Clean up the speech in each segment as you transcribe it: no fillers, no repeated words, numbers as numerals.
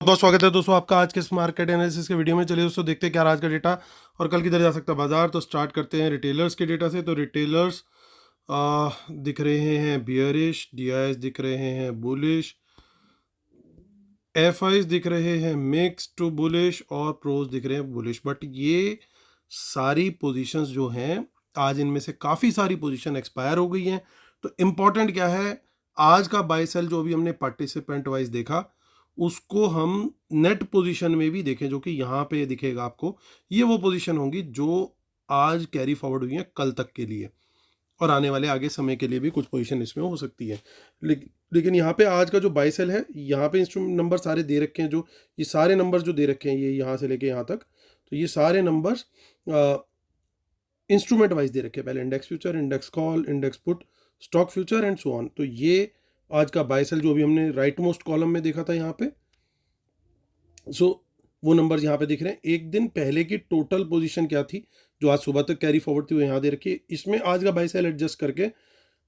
बहुत स्वागत है दोस्तों आपका आज के इस मार्केट एनालिसिस के वीडियो में। चलिए दोस्तों देखते हैं क्या आज का डेटा और कल किधर जा सकता है बाजार। तो स्टार्ट करते हैं रिटेलर्स के डेटा से। तो रिटेलर्स दिख रहे हैं बियरिश, डीआईएस दिख रहे हैं बुलिश, एफआईज दिख रहे हैं मिक्स टू बुलिश और प्रोज दिख रहे हैं बुलिश। बट ये सारी पोजीशंस जो हैं आज इनमें से काफ़ी सारी पोजीशन एक्सपायर हो गई हैं। तो इम्पॉर्टेंट क्या है, आज का बाय सेल जो अभी हमने पार्टिसिपेंट वाइज देखा उसको हम नेट पोजीशन में भी देखें, जो कि यहाँ पे दिखेगा आपको। ये वो पोजीशन होंगी जो आज कैरी फॉरवर्ड हुई हैं कल तक के लिए, और आने वाले आगे समय के लिए भी कुछ पोजीशन इसमें हो सकती है। लेकिन यहाँ पे आज का जो बाय सेल है, यहाँ पे इंस्ट्रूमेंट नंबर सारे दे रखे हैं, जो ये सारे नंबर जो दे रखे हैं ये यहाँ से लेके यहाँ तक, तो ये सारे नंबर्स इंस्ट्रूमेंट वाइज दे रखे हैं। पहले index future, index call, index put, stock future and so on. तो ये आज का बाय सेल जो अभी हमने राइट मोस्ट कॉलम में देखा था यहाँ पे, वो नंबर्स यहाँ पे दिख रहे हैं। एक दिन पहले की टोटल पोजीशन क्या थी जो आज सुबह तक कैरी फॉरवर्ड थी, वो यहाँ दे रखी है। इसमें आज का बाय सेल एडजस्ट करके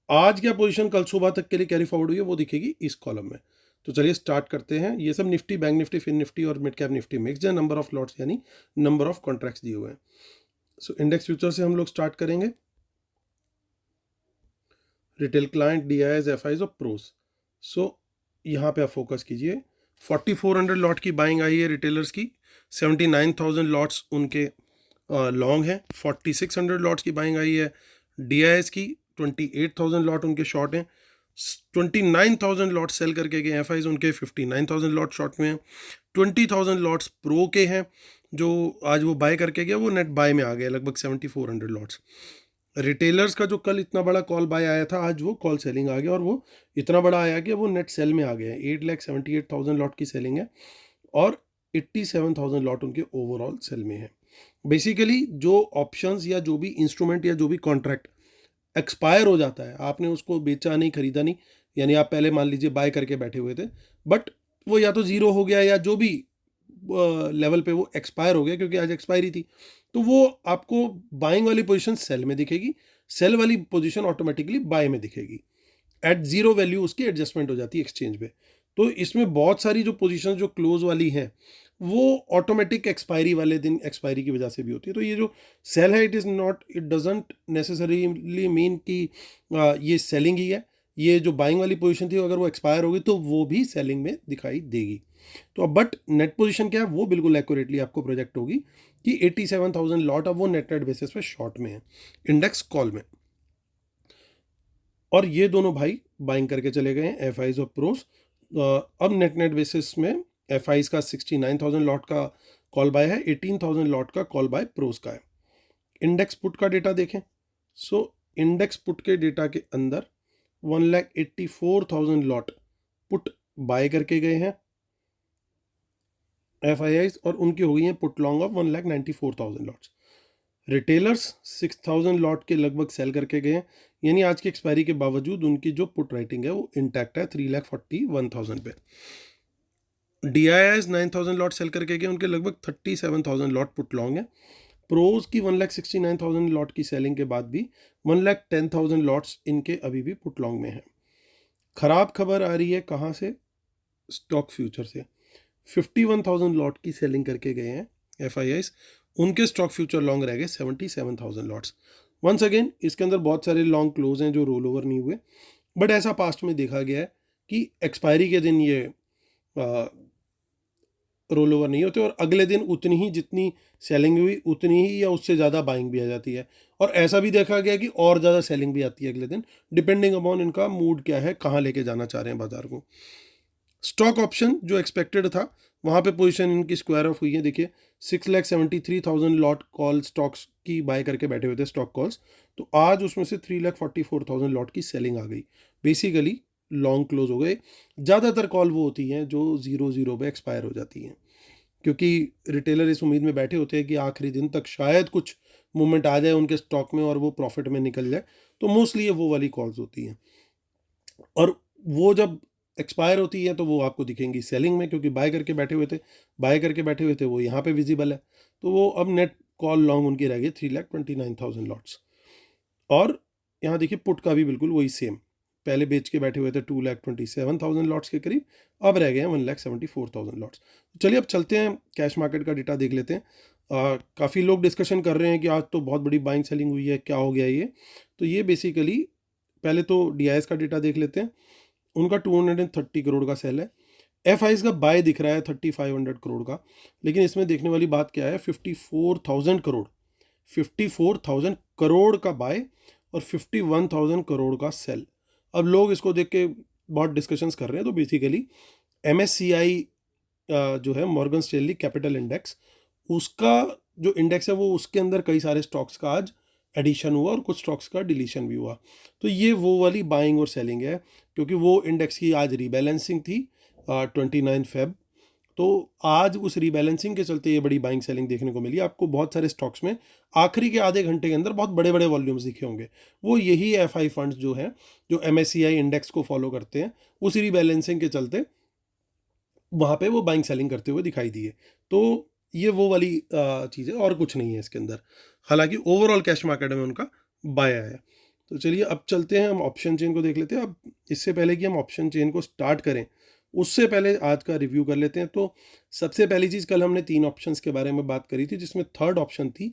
आज क्या पोजीशन कल सुबह तक के लिए कैरी फॉरवर्ड हुई है वो दिखेगी इस कॉलम में। तो चलिए स्टार्ट करते हैं। ये सब Nifty, bank Nifty, fin Nifty और मिड कैप निफ्टी मिक्स है। नंबर ऑफ लॉट्स यानी नंबर ऑफ कॉन्ट्रैक्ट्स दिए हुए हैं। सो इंडेक्स फ्यूचर से हम लोग स्टार्ट करेंगे। रिटेल क्लाइंट, डीआईएस, एफआईज और प्रोज। सो यहाँ पे आप फोकस कीजिए। 4400 लॉट की बाइंग आई है रिटेलर्स की, 79,000 लॉट्स उनके लॉन्ग हैं। 4600 लॉट्स की बाइंग आई है डीआईएस की, 28,000 लॉट उनके शॉर्ट हैं। 29,000 लॉट सेल करके गए एफआईज उनके, 59,000 लॉट शॉर्ट में हैं। 20,000 लॉट्स प्रो के हैं जो आज वो बाय करके गया, वो नेट बाय में आ गया लगभग 7400 लॉट्स। रिटेलर्स का जो कल इतना बड़ा कॉल बाय आया था, आज वो कॉल सेलिंग आ गया और वो इतना बड़ा आया कि वो नेट सेल में आ गया है। 8,78,000 लॉट की सेलिंग है और 87,000 लॉट उनके ओवरऑल सेल में है। बेसिकली जो ऑप्शंस या जो भी इंस्ट्रूमेंट या जो भी कॉन्ट्रैक्ट एक्सपायर हो जाता है, आपने उसको बेचा नहीं, खरीदा नहीं, यानी आप पहले मान लीजिए बाय करके बैठे हुए थे, बट वो या तो ज़ीरो हो गया या जो भी लेवल पे वो एक्सपायर हो गया क्योंकि आज एक्सपायरी थी, तो वो आपको बाइंग वाली पोजीशन सेल में दिखेगी, सेल वाली पोजीशन ऑटोमेटिकली बाय में दिखेगी। एट जीरो वैल्यू उसकी एडजस्टमेंट हो जाती है एक्सचेंज पे। तो इसमें बहुत सारी जो पोजीशन जो क्लोज वाली हैं वो ऑटोमेटिक एक्सपायरी वाले दिन एक्सपायरी की वजह से भी होती है। तो ये जो सेल है, इट डजेंट नेसेसरीली मीन कि ये सेलिंग ही है। ये जो बाइंग वाली पोजीशन थी अगर वो एक्सपायर होगी तो वो भी सेलिंग में दिखाई देगी। तो अब बट नेट पोजीशन क्या है वो बिल्कुल एक्यूरेटली आपको प्रोजेक्ट होगी कि 87,000 लॉट अब वो नेट बेसिस पे शॉर्ट में है इंडेक्स कॉल में। और ये दोनों भाई बाइंग करके चले गए हैं एफआईज और प्रोस। अब नेट बेसिस में एफआईज का 69,000 लॉट का कॉल बाय है, 18,000 लॉट का कॉल बाय प्रोस का है। इंडेक्स पुट का डेटा देखें। सो इंडेक्स पुट के डेटा के अंदर 1,84,000 लॉट पुट बाय करके गए हैं एफआईआईज, और उनकी हो गई हैं put long off 1,94,000 lots. Retailers 6,000 lot के लगभग सेल करके गए हैं, यानी आज की एक्सपायरी के बावजूद उनकी जो पुट राइटिंग है वो इंटैक्ट है 3,41,000 पे। डीआईएस 9,000 लॉट सेल करके गए, उनके लगभग 37,000 लॉट पुट लॉन्ग है। प्रोज की 1,69,000 लॉट की सेलिंग के बाद भी 1,10,000 लॉट्स इनके अभी भी पुट लॉन्ग में है। खराब खबर आ रही है कहाँ से? स्टॉक फ्यूचर से। 51,000 लॉट की सेलिंग करके गए हैं एफआईआईस, उनके स्टॉक फ्यूचर लॉन्ग रह गए 77,000 लॉट्स। वंस अगेन इसके अंदर बहुत सारे लॉन्ग क्लोज हैं जो रोल ओवर नहीं हुए, बट ऐसा पास्ट में देखा गया है कि एक्सपायरी के दिन ये रोल ओवर नहीं होते और अगले दिन उतनी ही जितनी सेलिंग हुई उतनी ही या उससे ज़्यादा बाइंग भी आ जाती है। और ऐसा भी देखा गया कि और ज़्यादा सेलिंग भी आती है अगले दिन, डिपेंडिंग अपॉन इनका मूड क्या है, कहाँ लेके जाना चाह रहे हैं बाजार को। स्टॉक ऑप्शन जो एक्सपेक्टेड था वहाँ पे पोजीशन इनकी स्क्वायर ऑफ हुई है। देखिए 6,73,000 लॉट कॉल स्टॉक्स की बाय करके बैठे हुए थे स्टॉक कॉल्स, तो आज उसमें से 3,44,000 लॉट की सेलिंग आ गई, बेसिकली लॉन्ग क्लोज हो गए। ज़्यादातर कॉल वो होती हैं जो 0-0 पे एक्सपायर हो जाती हैं, क्योंकि रिटेलर इस उम्मीद में बैठे होते हैं कि आखिरी दिन तक शायद कुछ मूवमेंट आ जाए उनके स्टॉक में और वो प्रॉफिट में निकल जाए, तो मोस्टली ये वो वाली कॉल्स होती हैं। और वो जब एक्सपायर होती है तो वो आपको दिखेंगी सेलिंग में, क्योंकि बाय करके बैठे हुए थे वो यहाँ पे विजिबल है। तो वो अब नेट कॉल लॉन्ग उनकी रह गई 3,29,000 लॉट्स। और यहाँ देखिए पुट का भी बिल्कुल वही सेम पहले बेच के बैठे हुए थे 2,27,000 लॉट्स के करीब, अब रह गए हैं 1,74,000 लॉट्स। चलिए अब चलते हैं कैश मार्केट का डेटा देख लेते हैं। काफ़ी लोग डिस्कशन कर रहे हैं कि आज तो बहुत बड़ी बाइंग सेलिंग हुई है, क्या हो गया ये। तो ये बेसिकली पहले तो DIS का डेटा देख लेते हैं। उनका 230 करोड़ का सेल है। FIs का बाय दिख रहा है 3,500 करोड़ का, लेकिन इसमें देखने वाली बात क्या है, 54,000 करोड़ का बाय और 51,000 करोड़ का सेल। अब लोग इसको देख के बहुत डिस्कशंस कर रहे हैं। तो बेसिकली MSCI जो है मॉर्गन स्टैनली कैपिटल इंडेक्स, उसका जो इंडेक्स है वो उसके अंदर कई सारे स्टॉक्स का आज एडिशन हुआ और कुछ स्टॉक्स का डिलीशन भी हुआ। तो ये वो वाली बाइंग और सेलिंग है, क्योंकि वो इंडेक्स की आज रीबैलेंसिंग थी 29 फेब। तो आज उस रीबैलेंसिंग के चलते ये बड़ी बाइंग सेलिंग देखने को मिली। आपको बहुत सारे स्टॉक्स में आखिरी के आधे घंटे के अंदर बहुत बड़े बड़े वॉल्यूम्स दिखे होंगे। वो यही FI फंड्स जो हैं, जो MSCI इंडेक्स को फॉलो करते हैं, उस रीबैलेंसिंग के चलते वहाँ पे वो बाइंग सेलिंग करते हुए दिखाई दिए। तो ये वो वाली चीज़ है और कुछ नहीं है इसके अंदर। हालांकि ओवरऑल कैश मार्केट में उनका बाय आया। तो चलिए अब चलते हैं, हम ऑप्शन चेन को देख लेते हैं। अब इससे पहले कि हम ऑप्शन चेन को स्टार्ट करें, उससे पहले आज का रिव्यू कर लेते हैं। तो सबसे पहली चीज़, कल हमने 3 ऑप्शंस के बारे में बात करी थी, जिसमें थर्ड ऑप्शन थी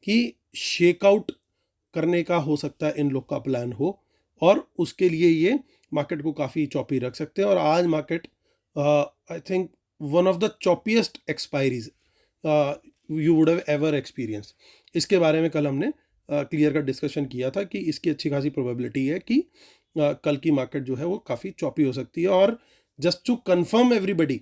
कि शेकआउट करने का हो सकता है इन लोग का प्लान हो, और उसके लिए ये मार्केट को काफ़ी चॉपी रख सकते हैं। और आज market I think one of the cheapest expiries you would have ever experience. इसके बारे में कल हमने क्लियर का डिस्कशन किया था कि इसकी अच्छी खासी प्रोबेबिलिटी है कि कल की मार्केट जो है वो काफ़ी चॉपी हो सकती है। और जस्ट टू कंफर्म एवरीबडी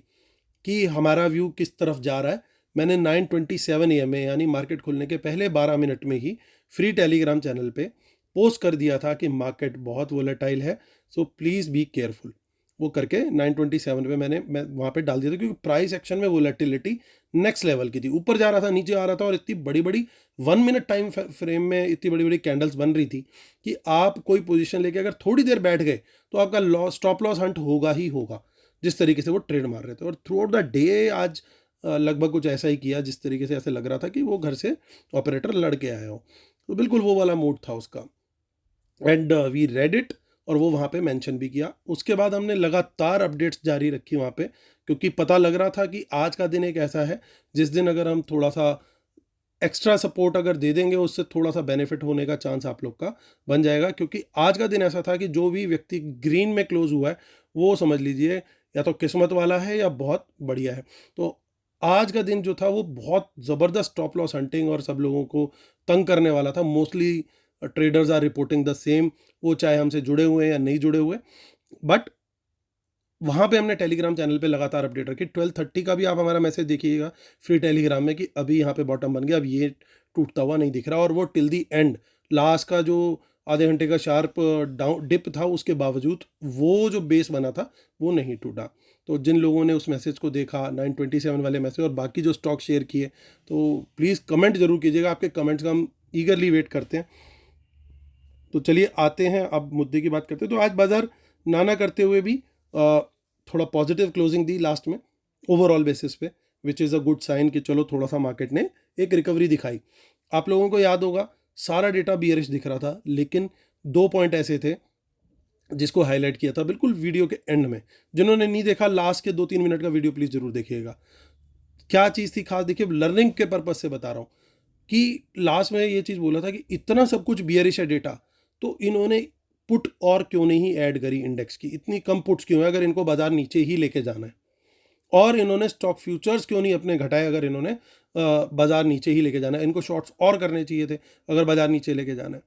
कि हमारा व्यू किस तरफ जा रहा है, मैंने 9:27 AM में, यानी मार्केट खुलने के पहले 12 मिनट में ही फ्री टेलीग्राम चैनल पे पोस्ट कर दिया था कि मार्केट बहुत वोलेटाइल है, सो प्लीज़ बी केयरफुल। वो करके 9:27 पे मैं वहाँ पे डाल दिया था, क्योंकि प्राइस एक्शन में वोलेटिलिटी नेक्स्ट लेवल की थी। ऊपर जा रहा था, नीचे आ रहा था, और इतनी बड़ी बड़ी 1 मिनट टाइम फ्रेम में इतनी बड़ी बड़ी कैंडल्स बन रही थी कि आप कोई पोजीशन लेके अगर थोड़ी देर बैठ गए तो आपका लॉस, स्टॉप लॉस हंट होगा ही होगा, जिस तरीके से वो ट्रेड मार रहे थे। और थ्रू आउट द डे आज लगभग कुछ ऐसा ही किया, जिस तरीके से ऐसे लग रहा था कि वो घर से ऑपरेटर लड़के आया हो। तो बिल्कुल वो वाला मूड था उसका। एंड वी रेड इट, और वो वहाँ पे मेंशन भी किया। उसके बाद हमने लगातार अपडेट्स जारी रखी वहाँ पे, क्योंकि पता लग रहा था कि आज का दिन एक ऐसा है जिस दिन अगर हम थोड़ा सा एक्स्ट्रा सपोर्ट अगर दे देंगे, उससे थोड़ा सा बेनिफिट होने का चांस आप लोग का बन जाएगा। क्योंकि आज का दिन ऐसा था कि जो भी व्यक्ति ग्रीन में क्लोज हुआ है, वो समझ लीजिए या तो किस्मत वाला है या बहुत बढ़िया है। तो आज का दिन जो था वो बहुत ज़बरदस्त स्टॉप लॉस हंटिंग और सब लोगों को तंग करने वाला था। Mostly traders are reporting the same, वो चाहे हमसे जुड़े हुए हैं या नहीं जुड़े हुए। बट वहाँ पे हमने टेलीग्राम चैनल पे लगातार अपडेट रखी। 12:30 का भी आप हमारा मैसेज देखिएगा फ्री टेलीग्राम में कि अभी यहाँ पे बॉटम बन गया, अब ये टूटता हुआ नहीं दिख रहा। और वो टिल दी एंड, लास्ट का जो आधे घंटे का शार्प डाउन डिप था, उसके बावजूद वो जो बेस बना था वो नहीं टूटा। तो जिन लोगों ने उस मैसेज को देखा, 9:27 वाले मैसेज, और बाकी जो स्टॉक शेयर किए, तो प्लीज़ कमेंट जरूर कीजिएगा। आपके कमेंट्स का हम ईगरली वेट करते हैं। तो चलिए आते हैं, अब मुद्दे की बात करते हैं। तो आज बाजार नाना करते हुए भी थोड़ा पॉजिटिव क्लोजिंग दी लास्ट में ओवरऑल बेसिस पे, which is a good sign कि चलो थोड़ा सा मार्केट ने एक रिकवरी दिखाई। आप लोगों को याद होगा सारा डेटा बियरिश दिख रहा था, लेकिन 2 पॉइंट ऐसे थे जिसको हाईलाइट किया था बिल्कुल वीडियो के एंड में। जिन्होंने नहीं देखा, लास्ट के 2-3 मिनट का वीडियो प्लीज़ जरूर देखिएगा। क्या चीज़ थी खास, देखिए लर्निंग के पर्पज से बता रहा हूँ कि लास्ट में ये चीज़ बोला था कि इतना सब कुछ बियरिश है डेटा, तो इन्होंने पुट और क्यों नहीं ऐड करी इंडेक्स की, इतनी कम पुट्स क्यों है अगर इनको बाजार नीचे ही लेके जाना है। और इन्होंने स्टॉक फ्यूचर्स क्यों नहीं अपने घटाए अगर इन्होंने बाजार नीचे ही लेके जाना है। इनको शॉर्ट्स और करने चाहिए थे अगर बाजार नीचे लेके जाना है।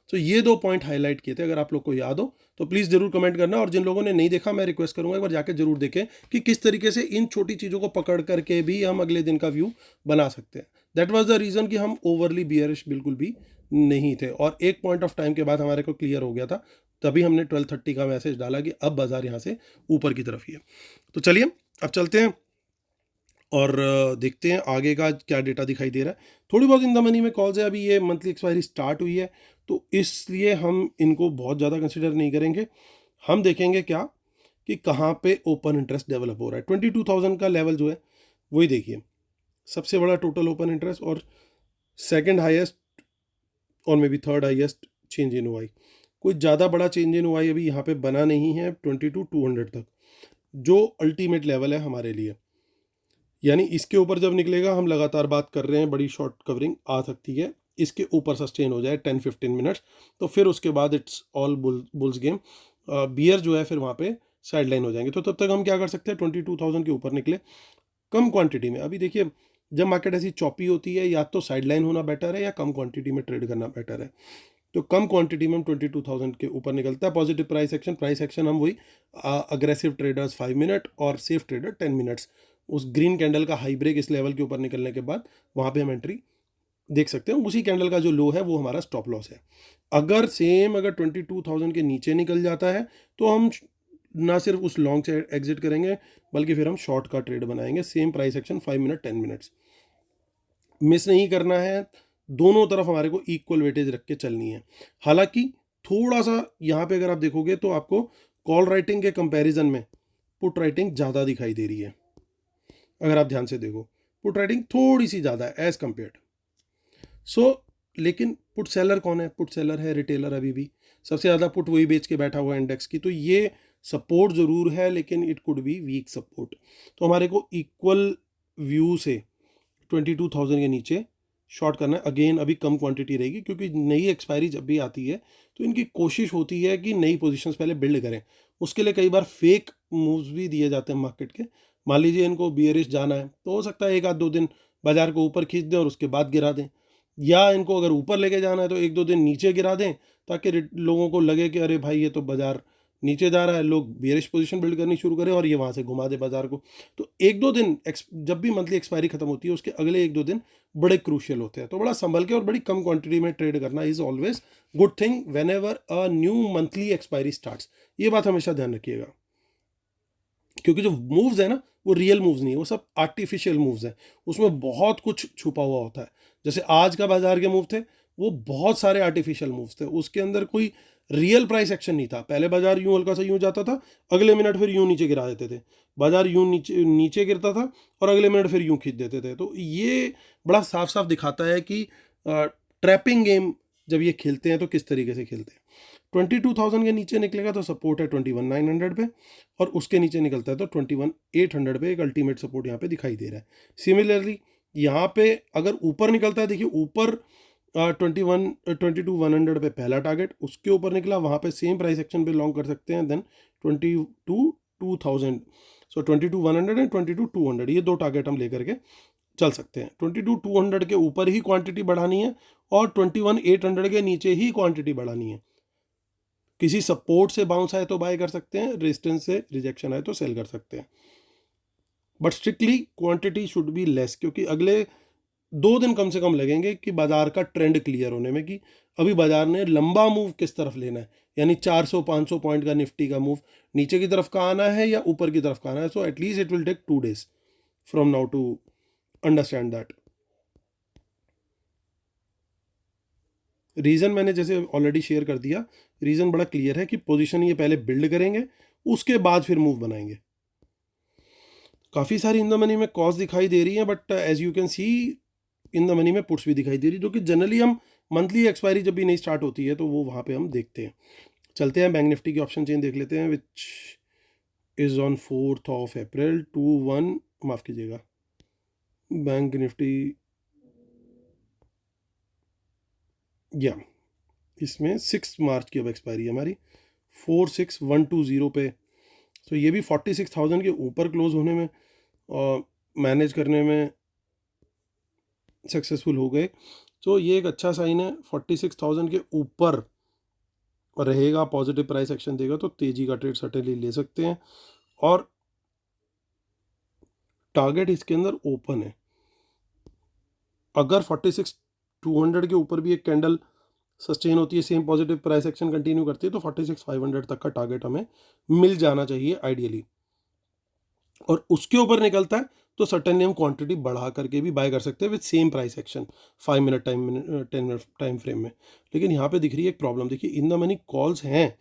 तो ये 2 पॉइंट हाईलाइट किए थे। अगर आप लोग को याद हो तो प्लीज़ जरूर कमेंट करना, और जिन लोगों ने नहीं देखा मैं रिक्वेस्ट करूंगा एक बार जाके जरूर देखें कि किस तरीके से इन छोटी चीज़ों को पकड़ करके भी हम अगले दिन का व्यू बना सकते हैं। दैट वाज द रीज़न कि हम ओवरली बियरिश बिल्कुल भी नहीं थे, और एक पॉइंट ऑफ टाइम के बाद हमारे को क्लियर हो गया था, तभी हमने 12:30 का मैसेज डाला कि अब बाजार यहाँ से ऊपर की तरफ ही है। तो चलिए अब चलते हैं और देखते हैं आगे का क्या डेटा दिखाई दे रहा है। थोड़ी बहुत इन द मनी में कॉल्स है, अभी ये मंथली एक्सपायरी स्टार्ट हुई है, तो इसलिए हम इनको बहुत ज़्यादा कंसिडर नहीं करेंगे। हम देखेंगे क्या कि कहाँ पे ओपन इंटरेस्ट डेवलप हो रहा है। 22,000 का लेवल जो है वही देखिए, सबसे बड़ा टोटल ओपन इंटरेस्ट और सेकंड हाईएस्ट और may be third highest change in OI. कोई ज़्यादा बड़ा चेंज इन वाई अभी यहाँ पे बना नहीं है 22,200 तक, जो अल्टीमेट लेवल है हमारे लिए। यानी इसके ऊपर जब निकलेगा, हम लगातार बात कर रहे हैं बड़ी शॉर्ट कवरिंग आ सकती है, इसके ऊपर सस्टेन हो जाए 10-15 मिनट्स, तो फिर उसके बाद it's all bulls game. Bear जो है फिर वहाँ पे साइड लाइन हो जाएंगे। तो तब तक हम क्या कर सकते हैं, 22,000 के ऊपर निकले कम क्वांटिटी में। अभी देखिए, जब मार्केट ऐसी चॉपी होती है, या तो साइड लाइन होना बेटर है या कम क्वांटिटी में ट्रेड करना बेटर है। तो कम क्वांटिटी में हम 22,000 के ऊपर निकलता है। पॉजिटिव प्राइस एक्शन हम वही अग्रेसिव ट्रेडर्स 5 मिनट और सेफ ट्रेडर 10 मिनट्स, उस ग्रीन कैंडल का हाई ब्रेक इस लेवल के ऊपर निकलने के बाद वहाँ पे हम एंट्री देख सकते हैं। उसी कैंडल का जो लो है वो हमारा स्टॉप लॉस है। अगर 22,000 के नीचे निकल जाता है तो हम ना सिर्फ उस लॉन्ग से एग्जिट करेंगे, बल्कि फिर हम शॉर्ट का ट्रेड बनाएंगे। Same price action 5 minute 10 minutes miss नहीं करना है। दोनों तरफ हमारे को इक्वल वेटेज रख के चलनी है। हालांकि थोड़ा सा यहाँ पे अगर आप देखोगे तो आपको कॉल राइटिंग के कंपैरिजन में पुट राइटिंग ज़्यादा दिखाई दे रही है। अगर आप ध्यान से देखो, पुट राइटिंग थोड़ी सी ज़्यादा है एज कंपेयर्ड। लेकिन पुट सेलर कौन है? पुट सेलर है रिटेलर। अभी भी सबसे ज़्यादा पुट वही बेच के बैठा हुआ है इंडेक्स की। तो ये सपोर्ट ज़रूर है, लेकिन it could be weak support. तो हमारे को इक्वल व्यू से 22,000 के नीचे शॉर्ट करना है। अगेन अभी कम क्वांटिटी रहेगी, क्योंकि नई एक्सपायरी जब भी आती है तो इनकी कोशिश होती है कि नई पोजीशंस पहले बिल्ड करें। उसके लिए कई बार फेक मूव्स भी दिए जाते हैं मार्केट के। मान लीजिए इनको बियरिश जाना है, तो हो सकता है 1-2 दिन बाजार को ऊपर खींच दें और उसके बाद गिरा दें, या इनको अगर ऊपर लेके जाना है तो 1-2 दिन नीचे गिरा दें, ताकि लोगों को लगे कि अरे भाई ये तो बाजार नीचे जा रहा है, लोग बेयरिश पोजीशन बिल्ड करनी शुरू करें और ये वहाँ से घुमा दे बाजार को। तो 1-2 दिन जब भी मंथली एक्सपायरी खत्म होती है उसके अगले 1-2 दिन बड़े क्रूशियल होते हैं। तो बड़ा संभल के और बड़ी कम क्वांटिटी में ट्रेड करना is always good thing when ever a new monthly expiry starts. ये बात हमेशा ध्यान रखिएगा, क्योंकि जो मूव्स है ना वो रियल मूव्स नहीं है, वो सब आर्टिफिशियल मूव्स हैं। उसमें बहुत कुछ छुपा हुआ होता है। जैसे आज का बाजार के मूव थे, वो बहुत सारे आर्टिफिशियल मूव्स थे। उसके अंदर कोई रियल प्राइस एक्शन नहीं था। पहले बाजार यूं हल्का सा यूं जाता था, अगले मिनट फिर यूं नीचे गिरा देते थे। बाजार यूं नीचे नीचे गिरता था और अगले मिनट फिर यूं खींच देते थे। तो ये बड़ा साफ साफ दिखाता है कि ट्रैपिंग गेम जब ये खेलते हैं तो किस तरीके से खेलते हैं। 22,000 के नीचे निकलेगा तो सपोर्ट है 21,900 पे, और उसके नीचे निकलता है तो 21,800 पे एक अल्टीमेट सपोर्ट यहाँ पे दिखाई दे रहा है। सिमिलरली यहाँ पे अगर ऊपर निकलता है, देखिए ऊपर 22,100 पे पहला टारगेट, उसके ऊपर निकला, वहाँ पे सेम प्राइस एक्शन पे लॉन्ग कर सकते हैं। देन 22,200, सो 22,100 एंड 22,200, ये दो टारगेट हम लेकर के चल सकते हैं। 22,200 के ऊपर ही क्वांटिटी बढ़ानी है और 21,800 के नीचे ही क्वांटिटी बढ़ानी है। किसी सपोर्ट से बाउंस आए तो बाय कर सकते हैं, रेजिस्टेंस से रिजेक्शन आए तो सेल कर सकते हैं, but strictly quantity should be less, क्योंकि अगले 2 दिन कम से कम लगेंगे कि बाजार का ट्रेंड क्लियर होने में, कि अभी बाजार ने लंबा मूव किस तरफ लेना है। यानी 400-500 पॉइंट का निफ्टी का मूव नीचे की तरफ का आना है या ऊपर की तरफ का आना है। So at least it will take 2 days from now to understand that. Reason मैंने जैसे ऑलरेडी शेयर कर दिया, रीज़न बड़ा क्लियर है कि पोजीशन ये पहले बिल्ड करेंगे, उसके बाद फिर मूव बनाएंगे। काफ़ी सारी इन द मनी में कॉस्ट दिखाई दे रही है, but as you can see in the money में पुट्स भी दिखाई दे रही है, जो कि जनरली हम मंथली एक्सपायरी जब भी नहीं स्टार्ट होती है तो वो वहाँ पे हम देखते हैं। चलते हैं बैंक निफ्टी की ऑप्शन चेन देख लेते हैं, विच इज़ ऑन 4 अप्रैल 21, माफ़ कीजिएगा, बैंक निफ्टी या इसमें 6 मार्च की अब एक्सपायरी है हमारी, 46,120 पे। तो ये भी 46,000 के ऊपर क्लोज होने में और मैनेज करने में सक्सेसफुल हो गए। तो ये एक अच्छा साइन है। 46,000 के ऊपर रहेगा, पॉजिटिव प्राइस एक्शन देगा तो तेजी का ट्रेड सर्टेनली ले सकते हैं। और टारगेट इसके अंदर ओपन है। अगर 46,200 के ऊपर भी एक कैंडल सस्टेन होती है, same positive price action continue करती है, तो 46,500 तक का टारगेट हमें मिल जाना चाहिए आइडियली। और उसके ऊपर निकलता है तो सर्टेनली हम क्वांटिटी बढ़ा करके भी बाय कर सकते हैं with same price action 5 minute 10 minute time frame में। लेकिन यहाँ पे दिख रही है एक प्रॉब्लम। देखिए इन द मनी कॉल्स हैं,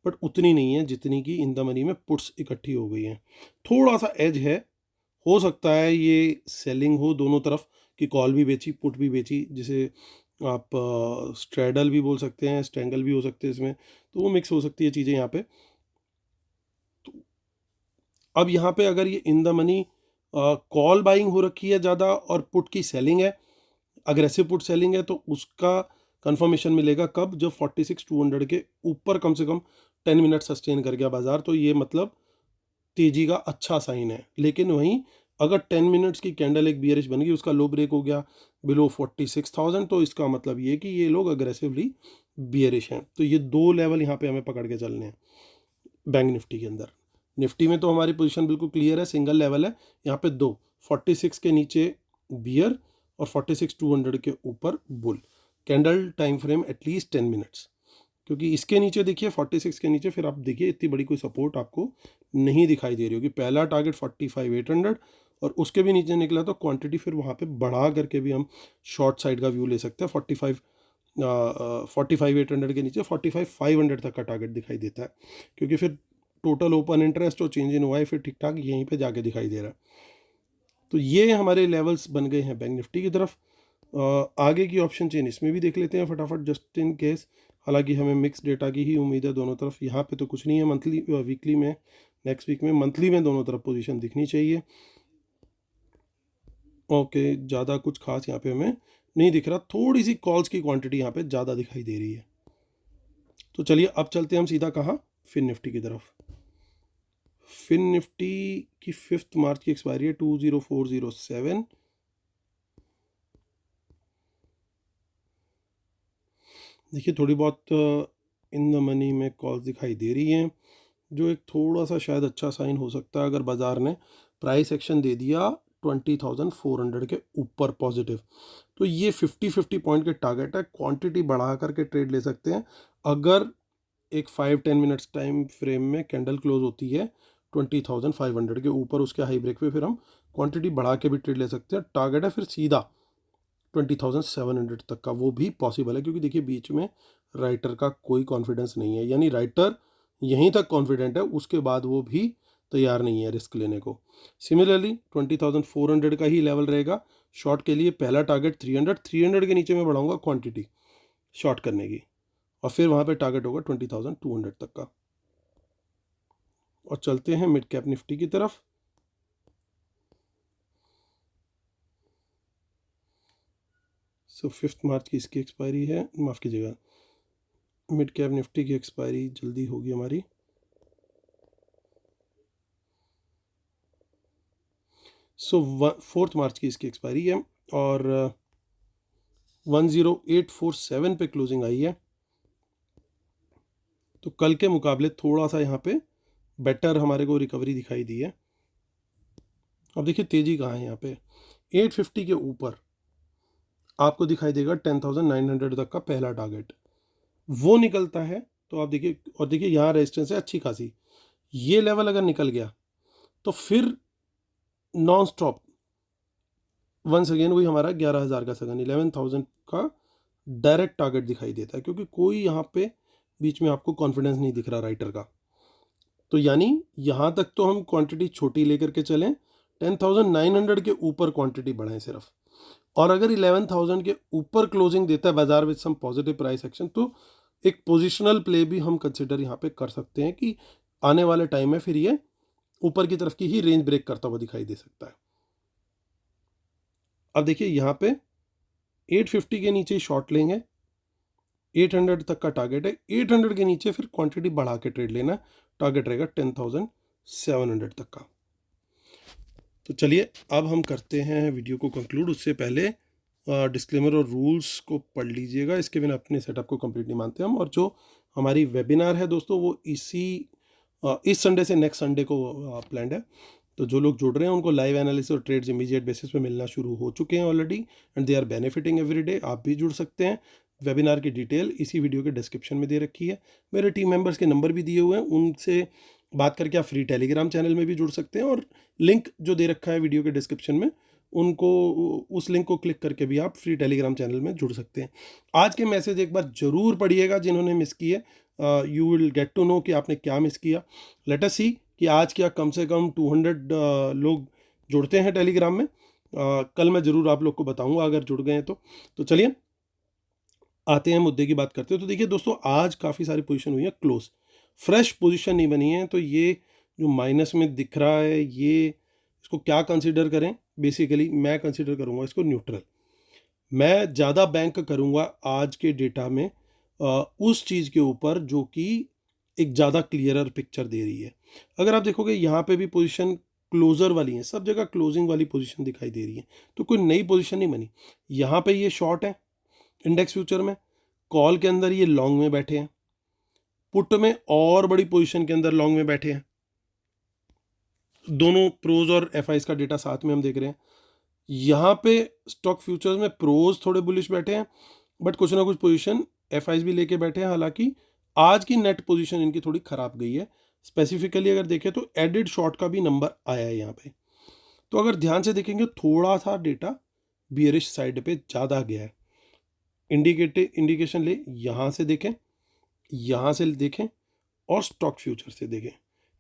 बट उतनी नहीं है जितनी की इन द मनी में पुट्स इकट्ठी हो गई हैं। थोड़ा सा एज है, हो सकता है ये सेलिंग हो दोनों तरफ, कि कॉल भी बेची पुट भी बेची, जिसे आप स्ट्रैडल भी बोल सकते हैं, स्ट्रैंगल भी हो सकते हैं इसमें, तो वो मिक्स हो सकती है चीज़ें यहाँ पे। तो अब यहाँ पे अगर ये इन द मनी कॉल बाइंग हो रखी है ज़्यादा और पुट की सेलिंग है, अग्रेसिव पुट सेलिंग है, तो उसका कंफर्मेशन मिलेगा कब, जब 46,200 के ऊपर कम से कम 10 मिनट सस्टेन कर गया बाजार, तो ये मतलब तेजी का अच्छा साइन है। लेकिन वहीं अगर 10 मिनट्स की कैंडल एक बियरिश बन गई, उसका लो ब्रेक हो गया बिलो 46,000, तो इसका मतलब ये कि ये लोग अग्रेसिवली बियरिश हैं। तो ये दो लेवल यहाँ पे हमें पकड़ के चलने हैं बैंक निफ्टी के अंदर। निफ्टी में तो हमारी पोजीशन बिल्कुल क्लियर है, सिंगल लेवल है यहाँ पे दो, 46 के नीचे बियर और 46,200 के ऊपर bull. Candle time frame at least 10 minutes, क्योंकि इसके नीचे देखिए 46 के नीचे फिर आप देखिए इतनी बड़ी कोई सपोर्ट आपको नहीं दिखाई दे रही होगी। पहला टारगेट 45,800 और उसके भी नीचे निकला, तो क्वांटिटी फिर वहाँ पे बढ़ा करके भी हम शॉर्ट साइड का व्यू ले सकते हैं। 45,800 के नीचे 45,500 तक का टारगेट दिखाई देता है, क्योंकि फिर टोटल ओपन इंटरेस्ट और चेंज इन वाई फिर ठीक ठाक यहीं पे जाके दिखाई दे रहा है। तो ये हमारे लेवल्स बन गए हैं बैंक निफ्टी की तरफ। आगे की ऑप्शन चेन इसमें भी देख लेते हैं फटाफट जस्ट इन केस। हालांकि हमें मिक्स डेटा की ही उम्मीद है दोनों तरफ, यहाँ पे तो कुछ नहीं है। मंथली वीकली में, नेक्स्ट वीक में, मंथली में दोनों तरफ पोजीशन दिखनी चाहिए। ओके, ज़्यादा कुछ खास यहाँ पे हमें नहीं दिख रहा, थोड़ी सी कॉल्स की क्वांटिटी यहाँ पे ज़्यादा दिखाई दे रही है। तो चलिए अब चलते हैं हम सीधा कहाँ, फिन निफ्टी की तरफ। फिन निफ्टी की 5 मार्च की एक्सपायरी है 20407। देखिए थोड़ी बहुत इन द मनी में कॉल्स दिखाई दे रही हैं, जो एक थोड़ा सा शायद अच्छा साइन हो सकता है अगर बाजार ने प्राइस एक्शन दे दिया 20,400 के ऊपर पॉजिटिव, तो ये 50-50 पॉइंट के टारगेट है। क्वांटिटी बढ़ा करके ट्रेड ले सकते हैं अगर एक 5-10 मिनट्स टाइम फ्रेम में कैंडल क्लोज होती है 20,500 के ऊपर, उसके हाई ब्रेक पे फिर हम क्वांटिटी बढ़ा के भी ट्रेड ले सकते हैं। टारगेट है फिर सीधा 20,700 तक का, वो भी पॉसिबल है, क्योंकि देखिए बीच में राइटर का कोई कॉन्फिडेंस नहीं है, यानी राइटर यहीं तक कॉन्फिडेंट है, उसके बाद वो भी तैयार नहीं है रिस्क लेने को। सिमिलरली 20,400 का ही लेवल रहेगा शॉर्ट के लिए। पहला टारगेट 300 के नीचे मैं बढ़ाऊंगा क्वांटिटी शॉर्ट करने की, और फिर वहाँ पे टारगेट होगा 20,200 तक का। और चलते हैं मिड कैप निफ्टी की तरफ। सो 5 मार्च की इसकी एक्सपायरी है, माफ़ कीजिएगा, मिड कैप निफ्टी की एक्सपायरी जल्दी होगी हमारी। सो 4 मार्च की इसकी एक्सपायरी है और 10847 पे क्लोजिंग आई है, तो कल के मुकाबले थोड़ा सा यहाँ पे बेटर हमारे को रिकवरी दिखाई दी है। अब देखिए तेजी कहाँ है, यहाँ पे 850 के ऊपर आपको दिखाई देगा 10,900 तक का पहला टारगेट, वो निकलता है तो आप देखिए, और देखिए यहाँ रेजिस्टेंस है अच्छी खासी, ये लेवल अगर निकल गया तो फिर नॉन स्टॉप वंस अगेन वही हमारा 11,000 का सगन 11,000 का डायरेक्ट टारगेट दिखाई देता है, क्योंकि कोई यहाँ पे बीच में आपको कॉन्फिडेंस नहीं दिख रहा राइटर का। तो यानी यहाँ तक तो हम क्वांटिटी छोटी लेकर के चलें, 10,900 के ऊपर क्वांटिटी बढ़ाएं सिर्फ, और अगर 11,000 के ऊपर क्लोजिंग देता है बाजार with some positive price action, तो एक पोजिशनल प्ले भी हम कंसिडर यहाँ पे कर सकते हैं कि आने वाले टाइम में फिर ये ऊपर की तरफ की ही रेंज ब्रेक करता हुआ दिखाई दे सकता है। अब देखिए यहाँ पे 850 के नीचे शॉर्ट लेंगे, 800 तक का टारगेट है, 800 के नीचे फिर क्वांटिटी बढ़ा के ट्रेड लेना, टारगेट रहेगा 10,700 तक का। तो चलिए अब हम करते हैं वीडियो को कंक्लूड, उससे पहले डिस्क्लेमर और रूल्स को पढ़ लीजिएगा, इसके बिना अपने सेटअप को कंप्लीट नहीं मानते हम। और जो हमारी वेबिनार है दोस्तों वो इस संडे से नेक्स्ट संडे को प्लान्ड है, तो जो लोग जुड़ रहे हैं उनको लाइव एनालिसिस और ट्रेड्स इमीडिएट बेसिस पे मिलना शुरू हो चुके हैं already, and they are benefiting every day. आप भी जुड़ सकते हैं। वेबिनार की डिटेल इसी वीडियो के डिस्क्रिप्शन में दे रखी है, मेरे टीम मेंबर्स के नंबर भी दिए हुए हैं, उनसे बात करके आप फ्री टेलीग्राम चैनल में भी जुड़ सकते हैं, और लिंक जो दे रखा है वीडियो के डिस्क्रिप्शन में उनको, उस लिंक को क्लिक करके भी आप फ्री टेलीग्राम चैनल में जुड़ सकते हैं। आज के मैसेज एक बार ज़रूर पढ़िएगा जिन्होंने मिस किए, you will get to know कि आपने क्या मिस किया। लेट अस सी कि आज क्या कम से कम 200 लोग जुड़ते हैं टेलीग्राम में। कल मैं ज़रूर आप लोग को बताऊंगा अगर जुड़ गए हैं तो चलिए आते हैं मुद्दे की बात करते हैं। तो देखिए दोस्तों, आज काफ़ी सारी पोजीशन हुई है क्लोज, फ्रेश पोजीशन नहीं बनी है। तो ये जो माइनस में दिख रहा है, ये इसको क्या कंसिडर करें? बेसिकली मैं कंसिडर करूंगा इसको न्यूट्रल। मैं ज़्यादा बैंक करूंगा आज के डेटा में उस चीज़ के ऊपर जो कि एक ज़्यादा क्लियरर पिक्चर दे रही है। अगर आप देखोगे यहाँ पे भी पोजीशन क्लोजर वाली है, सब जगह क्लोजिंग वाली पोजीशन दिखाई दे रही है, तो कोई नई पोजीशन नहीं बनी। यहाँ पे ये शॉर्ट है इंडेक्स फ्यूचर में, कॉल के अंदर ये लॉन्ग में बैठे हैं, पुट में और बड़ी पोजीशन के अंदर लॉन्ग में बैठे हैं। दोनों प्रोज और एफ का डेटा साथ में हम देख रहे हैं। यहाँ पे स्टॉक फ्यूचर्स में प्रोज थोड़े बुलिश बैठे हैं, बट कुछ ना कुछ पोजीशन एफ भी लेके बैठे हैं। हालांकि आज की नेट पोजीशन इनकी थोड़ी खराब गई है। स्पेसिफिकली अगर देखें तो एडिड शॉर्ट का भी नंबर आया है यहाँ पे। तो अगर ध्यान से देखेंगे थोड़ा सा डेटा बियरिश साइड पे ज़्यादा गया है। इंडिकेशन ले यहाँ से देखें, यहाँ से देखें और स्टॉक फ्यूचर से देखें।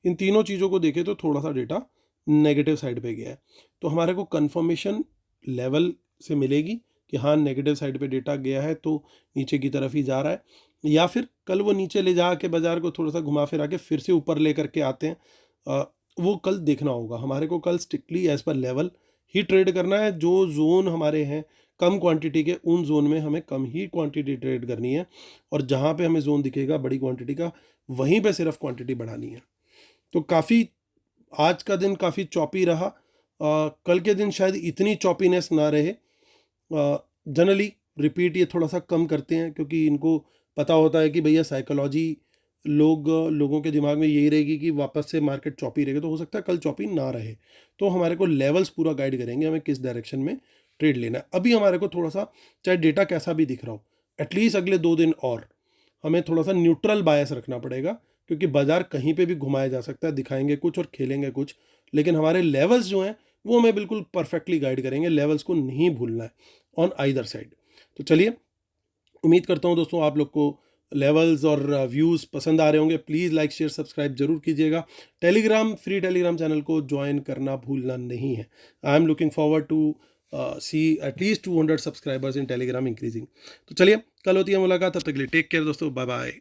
इन तीनों चीज़ों को देखें तो थोड़ा सा डेटा नेगेटिव साइड पे गया है। तो हमारे को कंफर्मेशन लेवल से मिलेगी कि हाँ नेगेटिव साइड पे डेटा गया है, तो नीचे की तरफ ही जा रहा है, या फिर कल वो नीचे ले जा के बाजार को थोड़ा सा घुमा फिरा के फिर से ऊपर ले करके आते हैं। वो कल देखना होगा हमारे को। कल स्ट्रिक्टली एज पर लेवल ही ट्रेड करना है। जो जोन हमारे हैं कम क्वांटिटी के, उन जोन में हमें कम ही क्वांटिटी ट्रेड करनी है, और जहाँ पे हमें जोन दिखेगा बड़ी क्वांटिटी का, वहीं पे सिर्फ क्वांटिटी बढ़ानी है। तो काफ़ी आज का दिन काफ़ी चॉपी रहा। कल के दिन शायद इतनी चॉपीनेस ना रहे। जनरली रिपीट ये थोड़ा सा कम करते हैं, क्योंकि इनको पता होता है कि भैया साइकोलॉजी लोगों के दिमाग में यही रहेगी कि वापस से मार्केट चॉपी रहेगी। तो हो सकता है कल चॉपी ना रहे, तो हमारे को लेवल्स पूरा गाइड करेंगे हमें किस डायरेक्शन में ट्रेड लेना है। अभी हमारे को थोड़ा सा, चाहे डेटा कैसा भी दिख रहा हो, एटलीस्ट अगले 2 दिन और हमें थोड़ा सा न्यूट्रल बायस रखना पड़ेगा, क्योंकि बाजार कहीं पे भी घुमाया जा सकता है। दिखाएंगे कुछ और खेलेंगे कुछ, लेकिन हमारे लेवल्स जो हैं वो हमें बिल्कुल परफेक्टली गाइड करेंगे। लेवल्स को नहीं भूलना है ऑन आइदर साइड। तो चलिए, उम्मीद करता हूँ दोस्तों आप लोग को लेवल्स और व्यूज़ पसंद आ रहे होंगे। प्लीज़ लाइक शेयर सब्सक्राइब जरूर कीजिएगा। टेलीग्राम, फ्री टेलीग्राम चैनल को ज्वाइन करना भूलना नहीं है। I am looking forward to see at least 200 subscribers in Telegram increasing. तो चलिए, कल होती है मुलाकात, तब तक के लिए टेक केयर दोस्तों, बाय बाय।